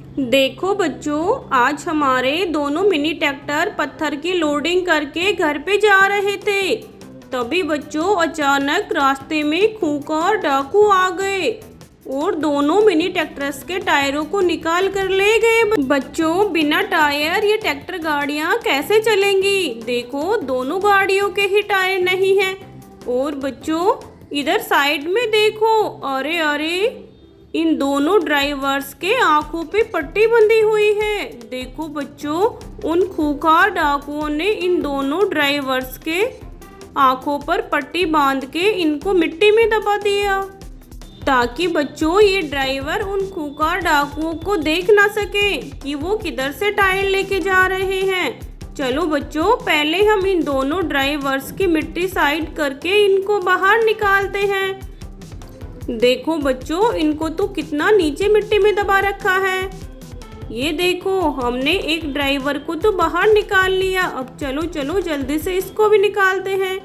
देखो बच्चों, आज हमारे दोनों मिनी ट्रैक्टर पत्थर की लोडिंग करके घर पे जा रहे थे। तभी बच्चों अचानक रास्ते में खूंखार डाकू आ गए और दोनों मिनी ट्रैक्टर्स के टायरों को निकाल कर ले गए। बच्चों, बिना टायर ये ट्रैक्टर गाड़ियां कैसे चलेंगी? देखो, दोनों गाड़ियों के ही टायर नहीं हैं। और बच्चों, इधर साइड में देखो, अरे अरे, इन दोनों ड्राइवर्स के आंखों पे पट्टी बंधी हुई है। देखो बच्चों, उन खूंखार डाकुओं ने इन दोनों ड्राइवर्स के आंखों पर पट्टी बांध के इनको मिट्टी में दबा दिया, ताकि बच्चों ये ड्राइवर उन खूंखार डाकुओं को देख ना सके कि वो किधर से टायर लेके जा रहे हैं। चलो बच्चों, पहले हम इन दोनों ड्राइवर्स की मिट्टी साइड करके इनको बाहर निकालते हैं। देखो बच्चों, इनको तो कितना नीचे मिट्टी में दबा रखा है। ये देखो, हमने एक ड्राइवर को तो बाहर निकाल लिया। अब चलो चलो जल्दी से इसको भी निकालते हैं।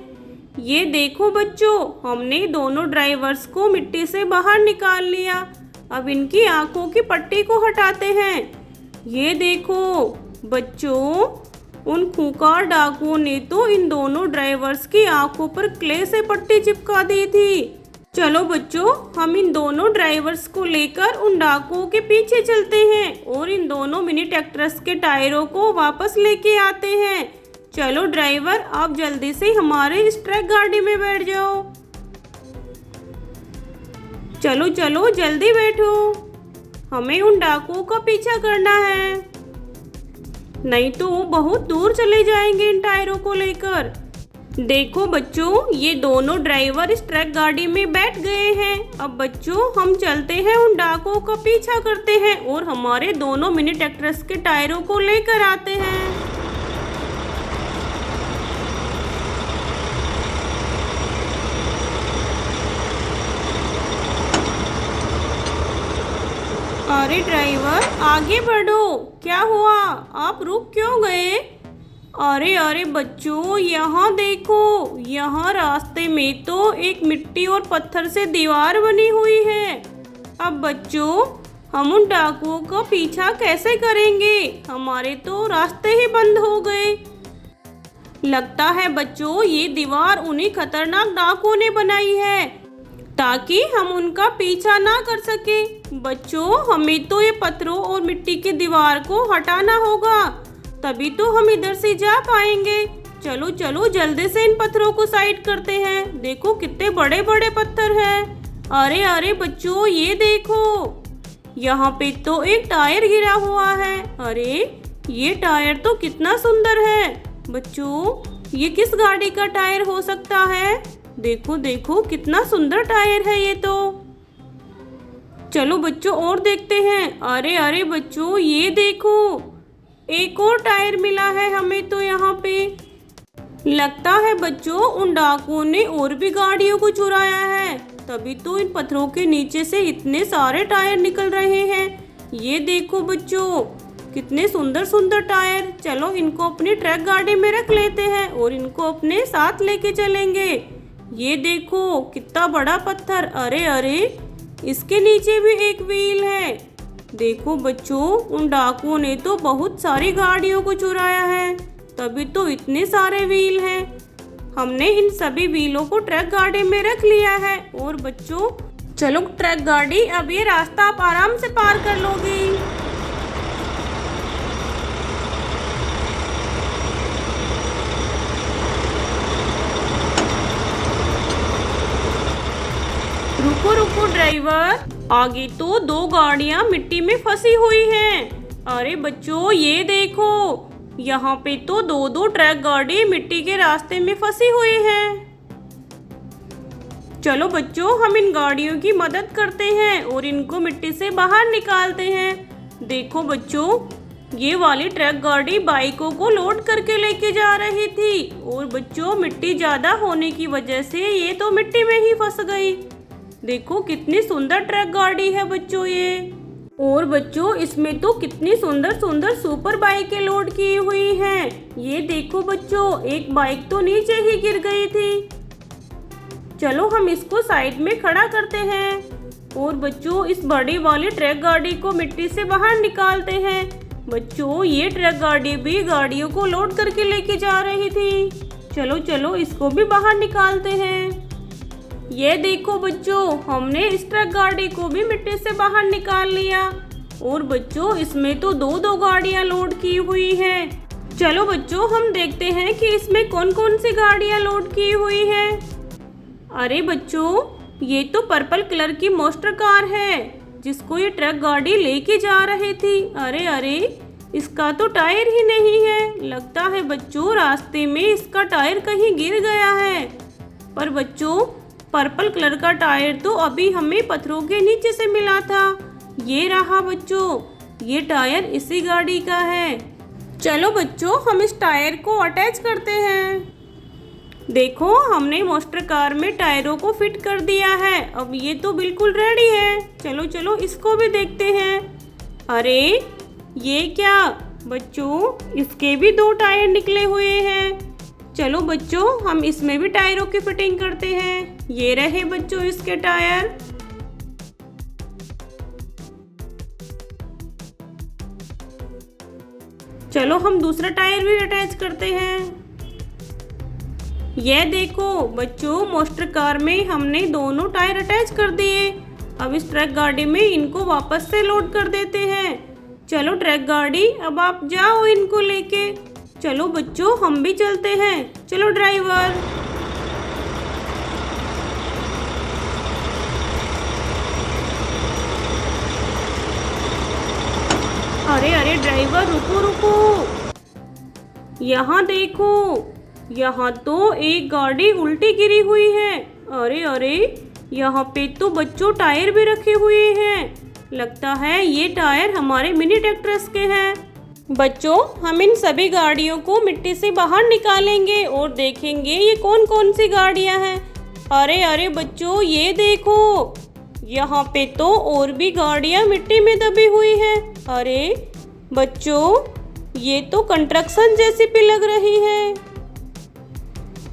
ये देखो बच्चों, हमने दोनों ड्राइवर्स को मिट्टी से बाहर निकाल लिया। अब इनकी आंखों की पट्टी को हटाते हैं। ये देखो बच्चों, उन खूंखार डाकुओं ने तो इन दोनों ड्राइवर्स की आंखों पर क्ले से पट्टी चिपका दी थी। चलो बच्चों, हम इन दोनों ड्राइवर्स को लेकर उन डाकुओं के पीछे चलते हैं और इन दोनों मिनी ट्रैक्टर्स के टायरों को वापस लेके आते हैं। चलो ड्राइवर, आप जल्दी से हमारे इस ट्रक गाड़ी में बैठ जाओ। चलो चलो जल्दी बैठो, हमें उन डाकुओं का पीछा करना है, नहीं तो वो बहुत दूर चले जाएंगे इन टायरों को लेकर। देखो बच्चों, ये दोनों ड्राइवर इस ट्रक गाड़ी में बैठ गए हैं। अब बच्चों, हम चलते हैं, उन डाकुओं का पीछा करते हैं और हमारे दोनों मिनी ट्रैक्टर्स के टायरों को लेकर आते हैं। अरे ड्राइवर, आगे बढ़ो, क्या हुआ? आप रुक क्यों गए? अरे अरे बच्चों, यहाँ देखो, यहाँ रास्ते में तो एक मिट्टी और पत्थर से दीवार बनी हुई है। अब बच्चों, हम उन डाकुओं का पीछा कैसे करेंगे? हमारे तो रास्ते ही बंद हो गए। लगता है बच्चों, ये दीवार उन्हीं खतरनाक डाकुओं ने बनाई है, ताकि हम उनका पीछा ना कर सके। बच्चों, हमें तो ये पत्थरों और मिट्टी की दीवार को हटाना होगा, तभी तो हम इधर से जा पाएंगे। चलो चलो जल्दी से इन पत्थरों को साइड करते हैं। देखो कितने बड़े बड़े पत्थर हैं। अरे अरे बच्चों, ये देखो, यहाँ पे तो एक टायर गिरा हुआ है। अरे, ये टायर तो कितना सुंदर है। बच्चों, ये किस गाड़ी का टायर हो सकता है? देखो देखो, कितना सुंदर टायर है ये तो। चलो बच्चों, और देखते हैं। अरे अरे बच्चों, ये देखो, एक और टायर मिला है हमें तो यहाँ पे। लगता है बच्चों, उन डाकुओं ने और भी गाड़ियों को चुराया है, तभी तो इन पत्थरों के नीचे से इतने सारे टायर निकल रहे हैं। ये देखो बच्चों, कितने सुंदर सुंदर टायर। चलो इनको अपनी ट्रक गाड़ी में रख लेते हैं और इनको अपने साथ लेके चलेंगे। ये देखो, कितना बड़ा पत्थर। अरे अरे, इसके नीचे भी एक व्हील है। देखो बच्चों, उन डाकुओं ने तो बहुत सारी गाड़ियों को चुराया है, तभी तो इतने सारे व्हील हैं। हमने इन सभी व्हीलों को ट्रक गाड़ी में रख लिया है। और बच्चों, चलो ट्रक गाड़ी, अब ये रास्ता आप आराम से पार कर लोगी। रुको रुको ड्राइवर, आगे तो दो गाड़ियां मिट्टी में फंसी हुई हैं। अरे बच्चों, ये देखो, यहाँ पे तो दो दो ट्रक गाड़ी मिट्टी के रास्ते में फंसी हुई हैं। चलो बच्चों, हम इन गाड़ियों की मदद करते हैं और इनको मिट्टी से बाहर निकालते हैं। देखो बच्चों, ये वाली ट्रक गाड़ी बाइकों को लोड करके लेके जा रही थी और बच्चों, मिट्टी ज़्यादा होने की वजह से ये तो मिट्टी में ही फंस गई। देखो कितनी सुंदर ट्रक गाड़ी है बच्चों ये। और बच्चों, इसमें तो कितनी सुंदर सुंदर सुपर बाइकें लोड की हुई हैं। ये देखो बच्चों, एक बाइक तो नीचे ही गिर गई थी। चलो हम इसको साइड में खड़ा करते हैं। और बच्चों इस बड़ी वाली ट्रक गाड़ी को मिट्टी से बाहर निकालते हैं। बच्चों ये ट्रक गाड़ी भी गाड़ियों को लोड करके लेके जा रही थी। चलो चलो इसको भी बाहर निकालते हैं। ये देखो बच्चों, हमने इस ट्रक गाड़ी को भी मिट्टी से बाहर निकाल लिया। और बच्चों इसमें तो दो दो गाड़ियां लोड की हुई हैं। चलो बच्चों हम देखते हैं कि इसमें कौन कौन सी गाड़ियां लोड की हुई हैं। अरे बच्चों, ये तो पर्पल कलर की मोस्टर कार है जिसको ये ट्रक गाड़ी लेके जा रही थी। अरे अरे, इसका तो टायर ही नहीं है। लगता है बच्चों रास्ते में इसका टायर कहीं गिर गया है। पर बच्चों पर्पल कलर का टायर तो अभी हमें पत्थरों के नीचे से मिला था। ये रहा बच्चों, ये टायर इसी गाड़ी का है। चलो बच्चों हम इस टायर को अटैच करते हैं। देखो हमने मोस्टर कार में टायरों को फिट कर दिया है। अब ये तो बिल्कुल रेडी है। चलो चलो इसको भी देखते हैं। अरे ये क्या बच्चों, इसके भी दो टायर निकले हुए हैं। चलो बच्चों हम इसमें भी टायरों की फिटिंग करते हैं। ये रहे बच्चों इसके टायर। चलो हम दूसरा टायर भी अटैच करते हैं। ये देखो बच्चों, मोस्टर कार में हमने दोनों टायर अटैच कर दिए। अब इस ट्रक गाड़ी में इनको वापस से लोड कर देते हैं। चलो ट्रक गाड़ी, अब आप जाओ इनको लेके। चलो बच्चों हम भी चलते हैं। चलो ड्राइवर। अरे अरे ड्राइवर, रुको रुको, यहाँ देखो, यहाँ तो एक गाड़ी उल्टी गिरी हुई है। अरे अरे, यहाँ पे तो बच्चों टायर भी रखे हुए हैं। लगता है ये टायर हमारे मिनी ट्रैक्टर्स के हैं। बच्चों हम इन सभी गाड़ियों को मिट्टी से बाहर निकालेंगे और देखेंगे ये कौन कौन सी गाड़ियाँ हैं। अरे अरे बच्चों ये देखो, यहाँ पे तो और भी गाड़ियाँ मिट्टी में दबी हुई हैं। अरे बच्चों ये तो कंस्ट्रक्शन जैसी भी लग रही है।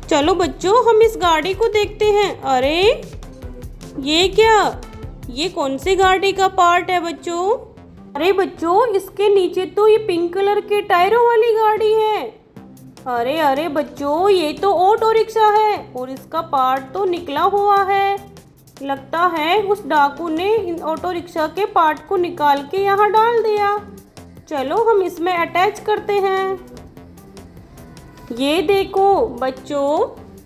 चलो बच्चों हम इस गाड़ी को देखते हैं। अरे ये क्या, ये कौन सी गाड़ी का पार्ट है बच्चों? अरे बच्चों इसके नीचे तो ये पिंक कलर के टायरों वाली गाड़ी है। अरे अरे बच्चों ये तो ऑटो रिक्शा है और इसका पार्ट तो निकला हुआ है। लगता है उस डाकू ने इन ऑटो रिक्शा के पार्ट को निकाल के यहाँ डाल दिया। चलो हम इसमें अटैच करते हैं। ये देखो बच्चों,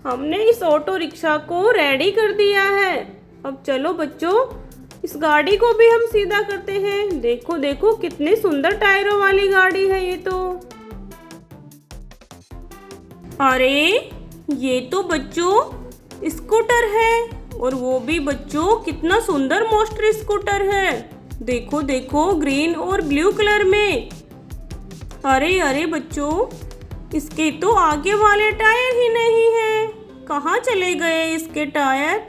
हमने इस ऑटो रिक्शा को रेडी कर दिया है। अब चलो बच्चों इस गाड़ी को भी हम सीधा करते हैं। देखो देखो कितने सुंदर टायरों वाली गाड़ी है ये तो। अरे ये तो बच्चों स्कूटर है, और वो भी बच्चों कितना सुंदर मोस्टर स्कूटर है। देखो देखो ग्रीन और ब्लू कलर में। अरे अरे बच्चों इसके तो आगे वाले टायर ही नहीं है। कहाँ चले गए इसके टायर?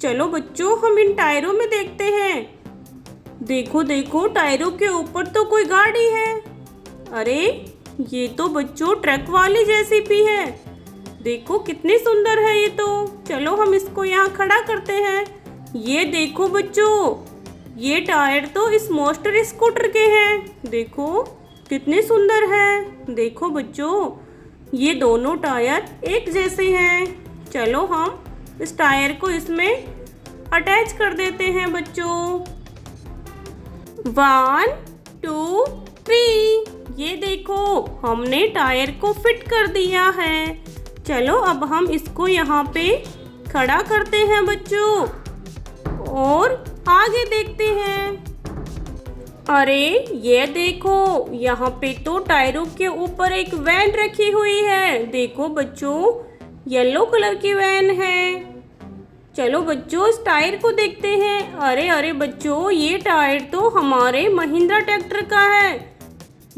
चलो बच्चों हम इन टायरों में देखते हैं। देखो देखो टायरों के ऊपर तो कोई गाड़ी है। अरे ये तो बच्चों ट्रक वाली जैसी भी है। देखो कितनी सुंदर है ये तो। चलो हम इसको यहाँ खड़ा करते हैं। ये देखो बच्चों, ये टायर तो इस मोस्टर स्कूटर के हैं। देखो कितने सुंदर है। देखो बच्चों ये दोनों टायर एक जैसे हैं। चलो हम इस टायर को इसमें अटैच कर देते हैं बच्चों। 1 2 3। ये देखो हमने टायर को फिट कर दिया है। चलो अब हम इसको यहाँ पे खड़ा करते हैं बच्चों और आगे देखते हैं। अरे ये देखो यहाँ पे तो टायरों के ऊपर एक वैन रखी हुई है। देखो बच्चों येलो कलर की वैन है। चलो बच्चों इस टायर को देखते हैं। अरे अरे बच्चों ये टायर तो हमारे महिंद्रा ट्रैक्टर का है,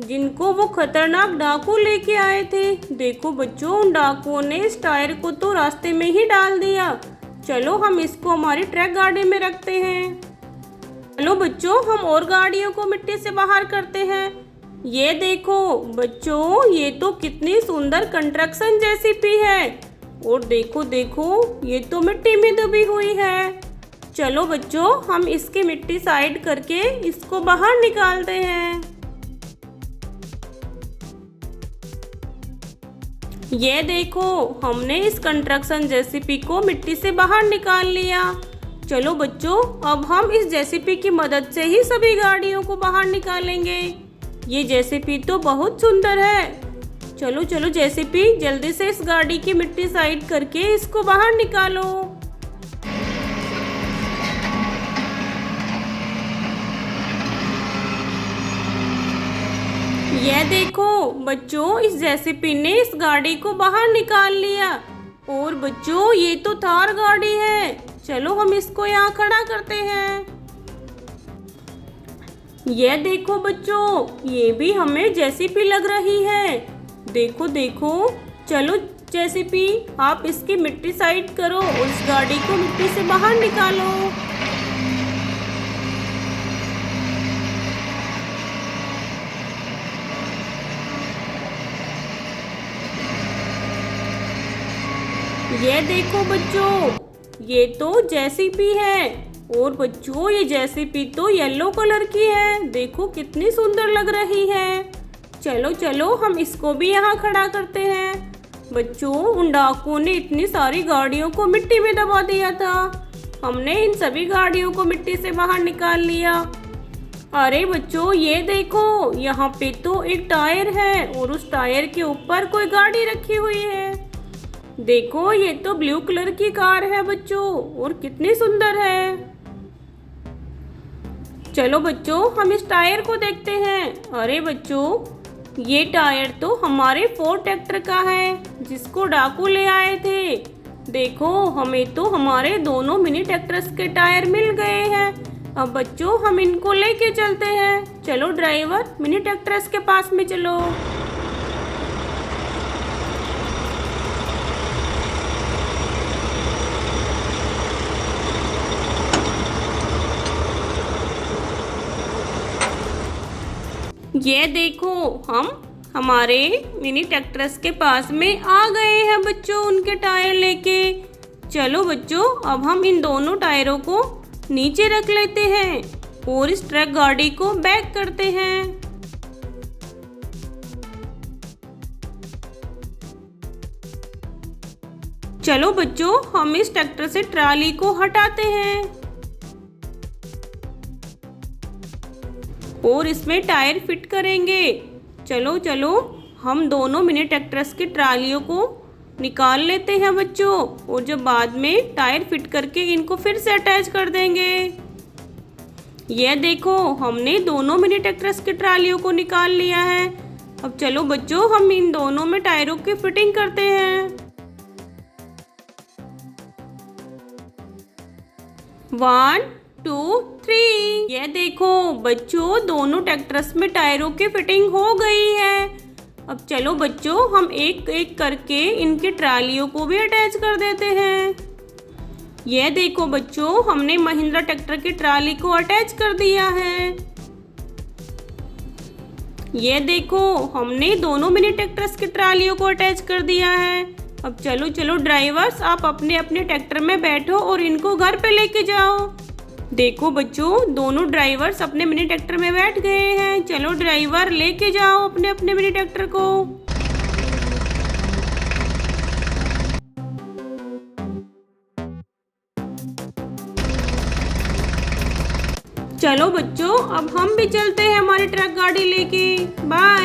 जिनको वो खतरनाक डाकू लेके आए थे। देखो बच्चों उन डाकुओं ने इस टायर को तो रास्ते में ही डाल दिया। चलो हम इसको हमारी ट्रक गाड़ी में रखते हैं। चलो बच्चों हम और गाड़ियों को मिट्टी से बाहर करते हैं। ये देखो बच्चों ये तो कितनी सुंदर कंस्ट्रक्शन जैसी भी है। और देखो देखो ये तो मिट्टी में दबी हुई है। चलो बच्चों, हम इसकी मिट्टी साइड करके इसको बाहर निकालते हैं। ये देखो, हमने इस कंस्ट्रक्शन जेसीपी को मिट्टी से बाहर निकाल लिया। चलो बच्चों, अब हम इस जेसीपी की मदद से ही सभी गाड़ियों को बाहर निकालेंगे। ये जेसीपी तो बहुत सुंदर है। चलो चलो जेसीपी, जल्दी से इस गाड़ी की मिट्टी साइड करके इसको बाहर निकालो। यह देखो बच्चों, इस जेसीपी ने इस गाड़ी को बाहर निकाल लिया। और बच्चों, ये तो थार गाड़ी है। चलो हम इसको यहाँ खड़ा करते हैं। यह देखो बच्चों, ये भी हमें जेसीपी लग रही है। देखो देखो, चलो जेसीपी, आप इसकी मिट्टी साइड करो और इस गाड़ी को मिट्टी से बाहर निकालो। ये देखो बच्चों, ये तो जेसीपी है। और बच्चों, ये जेसीपी तो येलो कलर की है। देखो कितनी सुंदर लग रही है। चलो चलो, हम इसको भी यहाँ खड़ा करते हैं। बच्चों, उन डाकुओं ने इतनी सारी गाड़ियों को मिट्टी में दबा दिया था। हमने इन सभी गाड़ियों को मिट्टी से बाहर निकाल लिया। अरे बच्चों, ये देखो, यहाँ पे तो एक टायर है और उस टायर के ऊपर कोई गाड़ी रखी हुई है। देखो, ये तो ब्लू कलर की कार है बच्चों, और कितनी सुंदर है। चलो बच्चों, हम इस टायर को देखते हैं। अरे बच्चों, ये टायर तो हमारे फोर्ड ट्रैक्टर का है, जिसको डाकू ले आए थे। देखो, हमें तो हमारे दोनों मिनी ट्रैक्टर्स के टायर मिल गए हैं। अब बच्चों, हम इनको लेके चलते हैं। चलो ड्राइवर, मिनी ट्रैक्टर्स के पास में चलो। ये देखो, हम हमारे मिनी ट्रैक्टर्स के पास में आ गए हैं बच्चों, उनके टायर लेके। चलो बच्चों, अब हम इन दोनों टायरों को नीचे रख लेते हैं और इस ट्रक गाड़ी को बैक करते हैं। चलो बच्चों, हम इस ट्रैक्टर से ट्राली को हटाते हैं और इसमें टायर फिट करेंगे। चलो चलो, हम दोनों मिनी ट्रैक्टर्स की ट्रालियों को निकाल लेते हैं बच्चों, और जब बाद में टायर फिट करके इनको फिर से अटैच कर देंगे। यह देखो, हमने दोनों मिनी ट्रैक्टर्स की ट्रालियों को निकाल लिया है। अब चलो बच्चों, हम इन दोनों में टायरों की फिटिंग करते हैं। 1 2 3। यह देखो बच्चों, दोनों ट्रैक्टर्स में टायरों की फिटिंग हो गई है। अब चलो बच्चों, हम एक एक करके इनके ट्रालियों को भी अटैच कर देते हैं। यह देखो बच्चों, हमने महिंद्रा ट्रैक्टर की ट्राली को अटैच कर दिया है। यह देखो, हमने दोनों मिनी ट्रैक्टर्स की ट्रालियों को अटैच कर दिया है। अब चलो चलो ड्राइवर्स, आप अपने अपने ट्रैक्टर में बैठो और इनको घर पे लेके जाओ। देखो बच्चों, दोनों ड्राइवर्स अपने मिनी ट्रैक्टर में बैठ गए हैं। चलो ड्राइवर, लेके जाओ अपने अपने मिनी ट्रैक्टर को। चलो बच्चों, अब हम भी चलते हैं हमारी ट्रक गाड़ी लेके। बाय।